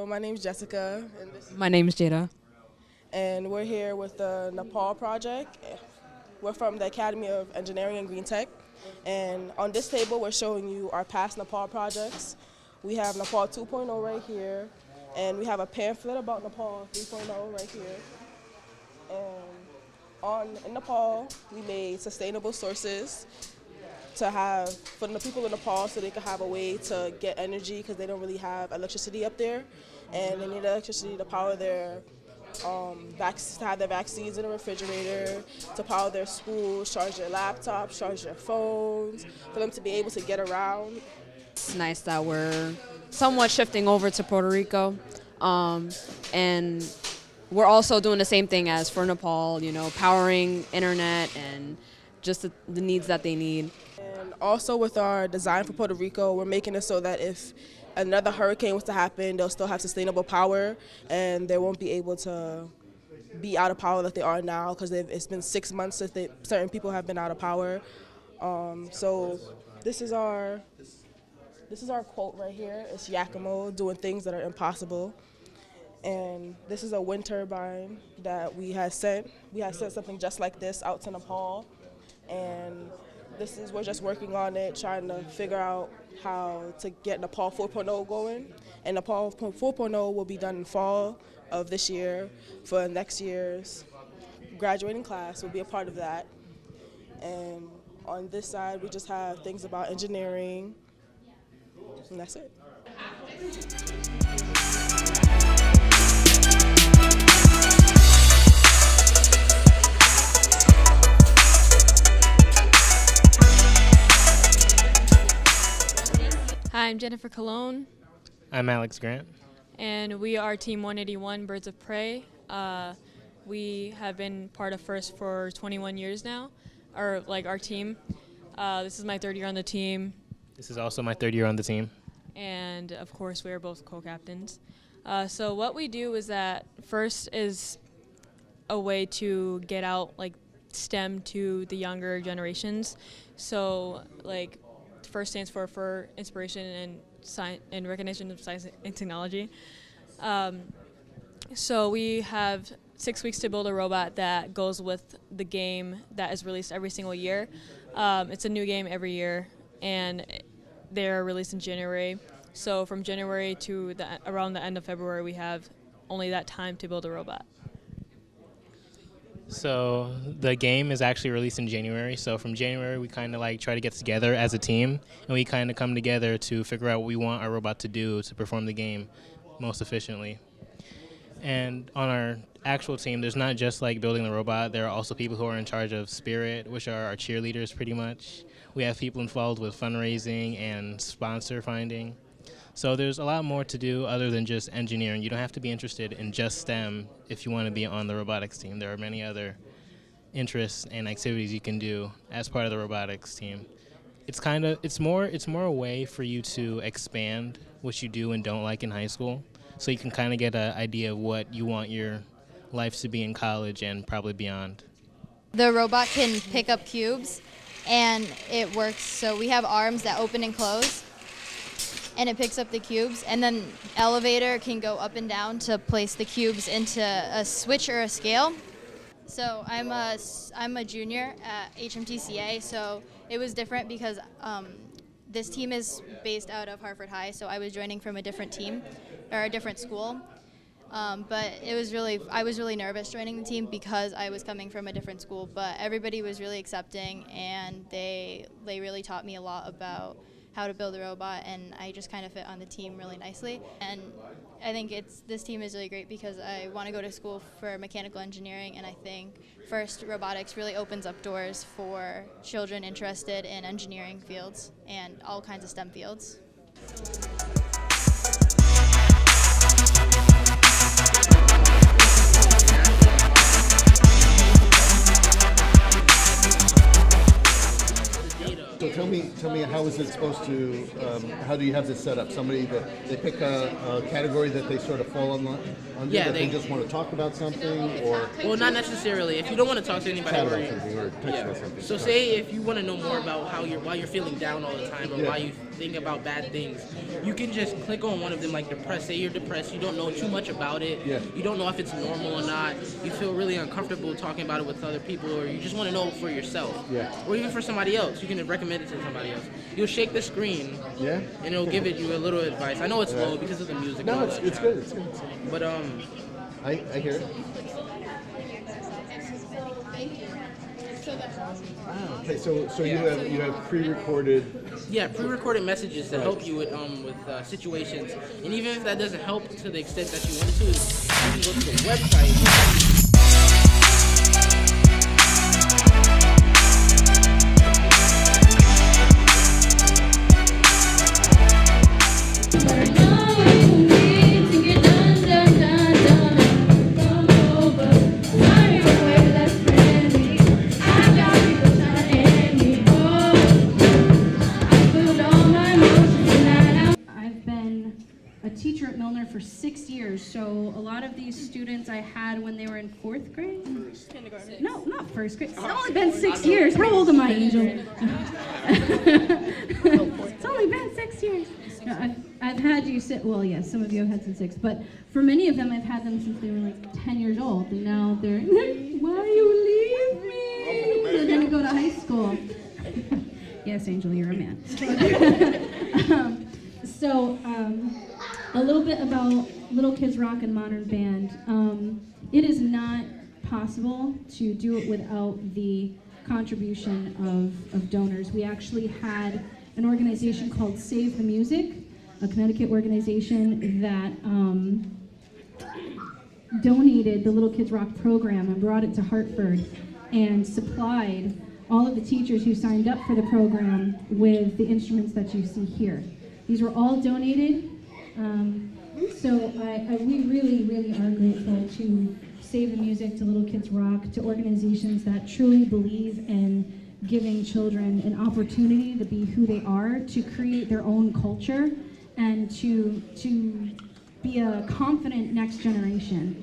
my name's Jessica, My name is Jada. and we're here with the Nepal project. We're from the Academy of Engineering and Green Tech, and on this table we're showing you our past Nepal projects. We have Nepal 2.0 right here, and we have a pamphlet about Nepal 3.0 right here. And in Nepal, we made sustainable sources to have for the people in Nepal so they can have a way to get energy because they don't really have electricity up there, and they need electricity to power their to have their vaccines in the refrigerator, to power their schools, charge their laptops, charge their phones, for them to be able to get around. It's nice that we're somewhat shifting over to Puerto Rico, and we're also doing the same thing as for Nepal, powering internet and just the needs that they need. And also with our design for Puerto Rico, we're making it so that if another hurricane was to happen, they'll still have sustainable power and they won't be able to be out of power like they are now because it's been 6 months since certain people have been out of power. So this is our quote right here. It's Yakimo doing things that are impossible. And this is a wind turbine that we had sent. We had sent something just like this out to Nepal, and we're just working on it, trying to figure out how to get Nepal 4.0 going. And Nepal 4.0 will be done in fall of this year. For next year's graduating class, we'll be a part of that. And on this side, we just have things about engineering, and that's it. Hi, I'm Jennifer Colon, I'm Alex Grant. and we are Team 181 Birds of Prey. We have been part of FIRST for 21 years now, our team. This is my third year on the team, This is also my third year on the team. and of course we are both co-captains. So what we do is that FIRST is a way to get out STEM to the younger generations. So FIRST stands for inspiration and science and recognition of science and technology. So we have 6 weeks to build a robot that goes with the game that is released every single year. It's a new game every year, and they're released in January. So from January to around the end of February, we have only that time to build a robot. So the game is actually released in January. So from January, we kind of try to get together as a team, and we kind of come together to figure out what we want our robot to do to perform the game most efficiently. And on our actual team, there's not just building the robot. There are also people who are in charge of Spirit, which are our cheerleaders pretty much. We have people involved with fundraising and sponsor finding. So there's a lot more to do other than just engineering. You don't have to be interested in just STEM if you want to be on the robotics team. There are many other interests and activities you can do as part of the robotics team. It's more a way for you to expand what you do and don't like in high school, so you can kind of get an idea of what you want your life to be in college and probably beyond. The robot can pick up cubes, and it works. So we have arms that open and close, and it picks up the cubes, and then elevator can go up and down to place the cubes into a switch or a scale. So I'm a junior at HMTCA, so it was different because this team is based out of Hartford High, so I was joining from a different team or a different school. But I was really nervous joining the team because I was coming from a different school, but everybody was really accepting, and they really taught me a lot about how to build a robot, and I just kind of fit on the team really nicely. And I think this team is really great because I want to go to school for mechanical engineering, and I think FIRST Robotics really opens up doors for children interested in engineering fields and all kinds of STEM fields. So tell me, how is it supposed to? How do you have this set up? Somebody that they pick a category that they sort of fall under. Yeah, that they just want to talk about something, or well, not necessarily. If you don't want to talk to anybody, chat about something, or text about something. So say if you want to know more about why you're feeling down all the time, or why you think about bad things, you can just click on one of them, like depressed. Say you're depressed, you don't know too much about it. Yeah. You don't know if it's normal or not. You feel really uncomfortable talking about it with other people, or you just want to know for yourself. Yeah. Or even for somebody else, you can recommend it to somebody else. You'll shake the screen, Yeah. and it'll give you a little advice. I know it's low because of the music. No, and all it's that good. jazz. It's good. But I hear it. Wow. Okay, so Yeah. you have pre-recorded. yeah, pre-recorded messages to help you with situations, and even if that doesn't help to the extent that you want to, you can go to the website. I've been a teacher at Milner for 6 years, so a lot of these students I had when they were in 4th grade. Kindergarten. No, not 1st grade. It's only been 6 years. How old am I, Angel? It's only been 6 years. No, I've had you sit, well, yes, some of you have had since 6, but for many of them, I've had them since they were like 10 years old, and now they're, why you leave me? They're going to go to high school. Yes, Angel, you're a man. A little bit about Little Kids Rock and Modern Band. It is not possible to do it without the contribution of donors. We actually had an organization called Save the Music, a Connecticut organization that donated the Little Kids Rock program and brought it to Hartford and supplied all of the teachers who signed up for the program with the instruments that you see here. These were all donated, so we really, really are grateful to Save the Music, to Little Kids Rock, to organizations that truly believe in giving children an opportunity to be who they are, to create their own culture, and to be a confident next generation.